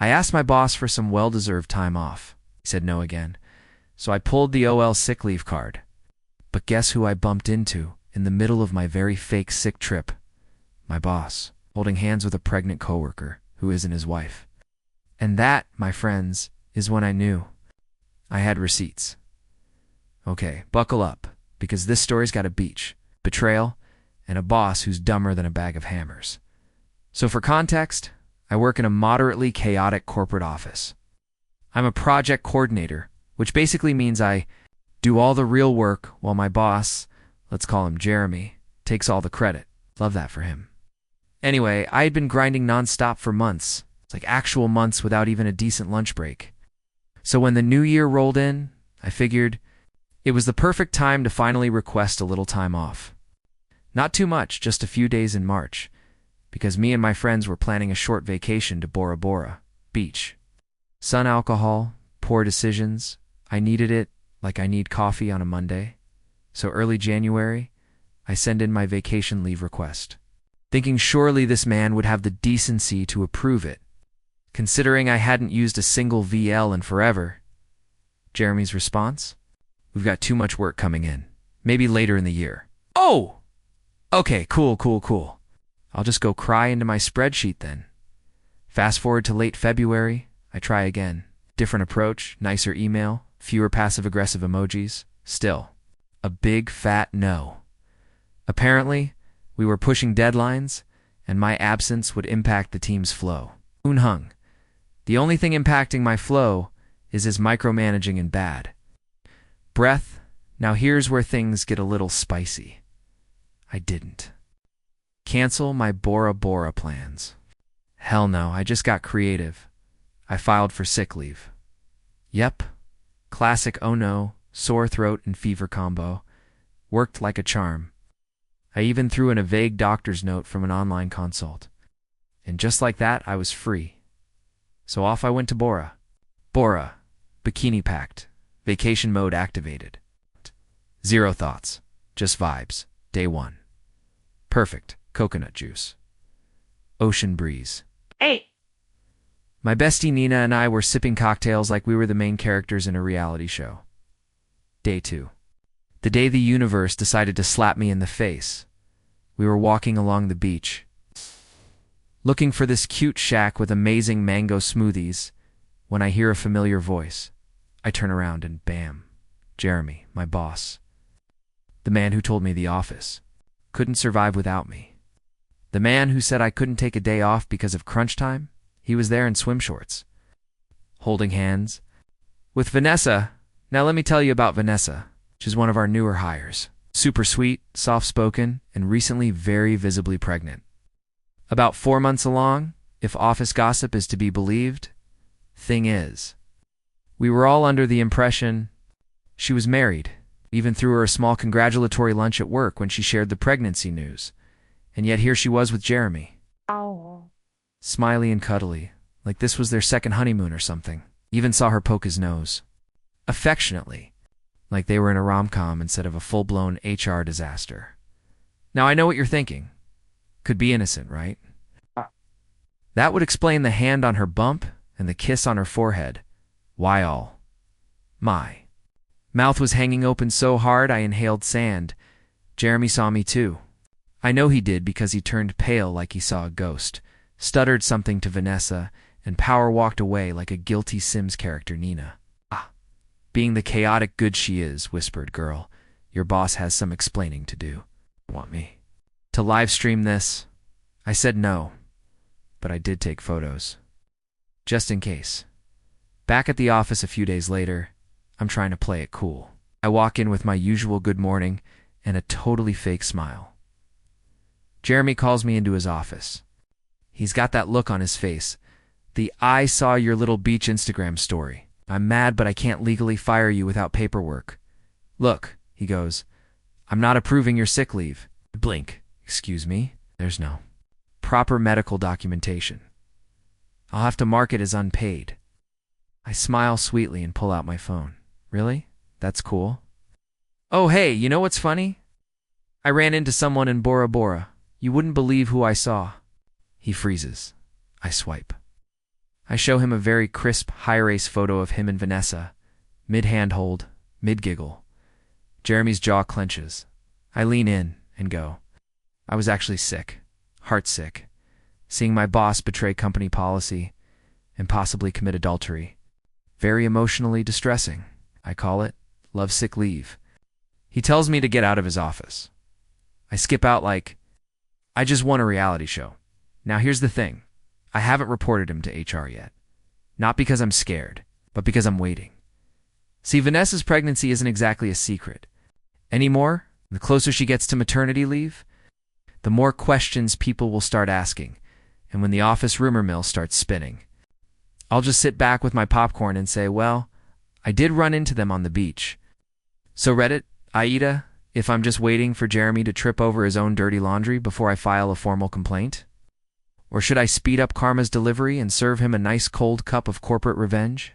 I asked my boss for some well-deserved time off. He said no again. So I pulled the OL sick leave card. But guess who I bumped into in the middle of my very fake sick trip? My boss, holding hands with a pregnant coworker who isn't his wife. And that, my friends, is when I knew I had receipts. Okay, buckle up, because this story's got a beach, betrayal, and a boss who's dumber than a bag of hammers. So for context, I work in a moderately chaotic corporate office. I'm a project coordinator, which basically means I do all the real work while my boss, let's call him Jeremy, takes all the credit. Love that for him. Anyway, I had been grinding nonstop for months. It's like actual months without even a decent lunch break. So when the new year rolled in, I figured it was the perfect time to finally request a little time off. Not too much, just a few days in March, because me and my friends were planning a short vacation to Bora Bora beach. Sun, alcohol, poor decisions. I needed it like I need coffee on a Monday. So early January, I send in my vacation leave request, thinking surely this man would have the decency to approve it. Considering I hadn't used a single VL in forever. Jeremy's response? We've got too much work coming in. Maybe later in the year. Oh! Okay, cool. I'll just go cry into my spreadsheet then. Fast forward to late February, I try again. Different approach, nicer email, fewer passive-aggressive emojis. Still, a big fat no. Apparently, we were pushing deadlines, and my absence would impact the team's flow. Unhung. The only thing impacting my flow is his micromanaging and bad breath. Now here's where things get a little spicy. I didn't cancel my Bora Bora plans. Hell no, I just got creative. I filed for sick leave. Yep, classic oh no, sore throat and fever combo. Worked like a charm. I even threw in a vague doctor's note from an online consult. And just like that, I was free. So off I went to Bora. Bora, bikini packed, vacation mode activated. Zero thoughts, just vibes. Day one. Perfect, coconut juice. Ocean breeze. Hey! My bestie Nina and I were sipping cocktails like we were the main characters in a reality show. Day two. The day the universe decided to slap me in the face. We were walking along the beach, looking for this cute shack with amazing mango smoothies, when I hear a familiar voice. I turn around and bam, Jeremy, my boss. The man who told me the office couldn't survive without me. The man who said I couldn't take a day off because of crunch time, he was there in swim shorts, holding hands with Vanessa. Now let me tell you about Vanessa. She's one of our newer hires. Super sweet, soft-spoken, and recently very visibly pregnant. About 4 months along, if office gossip is to be believed. Thing is, we were all under the impression she was married. Even threw her a small congratulatory lunch at work when she shared the pregnancy news. And yet here she was with Jeremy. Oh. Smiley and cuddly, like this was their second honeymoon or something. Even saw her poke his nose. Affectionately, like they were in a rom-com instead of a full-blown HR disaster. Now I know what you're thinking. Could be innocent, right? That would explain the hand on her bump and the kiss on her forehead. Why all? My mouth was hanging open so hard I inhaled sand. Jeremy saw me too. I know he did because he turned pale like he saw a ghost, stuttered something to Vanessa, and power walked away like a guilty Sims character Nina. Being the chaotic good she is, whispered girl, your boss has some explaining to do. Want me to live stream this? I said no, but I did take photos. Just in case. Back at the office a few days later, I'm trying to play it cool. I walk in with my usual good morning and a totally fake smile. Jeremy calls me into his office. He's got that look on his face. The I saw your little beach Instagram story. I'm mad, but I can't legally fire you without paperwork. Look, he goes, I'm not approving your sick leave. Blink. Excuse me? There's no proper medical documentation. I'll have to mark it as unpaid. I smile sweetly and pull out my phone. Really? That's cool. Oh, hey, you know what's funny? I ran into someone in Bora Bora. You wouldn't believe who I saw. He freezes. I swipe. I show him a very crisp, high-res photo of him and Vanessa, mid-handhold, mid-giggle. Jeremy's jaw clenches. I lean in and go, I was actually sick, heartsick, seeing my boss betray company policy and possibly commit adultery. Very emotionally distressing. I call it lovesick leave. He tells me to get out of his office. I skip out like, I just won a reality show. Now here's the thing. I haven't reported him to HR yet. Not because I'm scared, but because I'm waiting. See, Vanessa's pregnancy isn't exactly a secret. Anymore, the closer she gets to maternity leave, the more questions people will start asking, and when the office rumor mill starts spinning. I'll just sit back with my popcorn and say, well, I did run into them on the beach. So Reddit, Aida, if I'm just waiting for Jeremy to trip over his own dirty laundry before I file a formal complaint? Or should I speed up karma's delivery and serve him a nice cold cup of corporate revenge?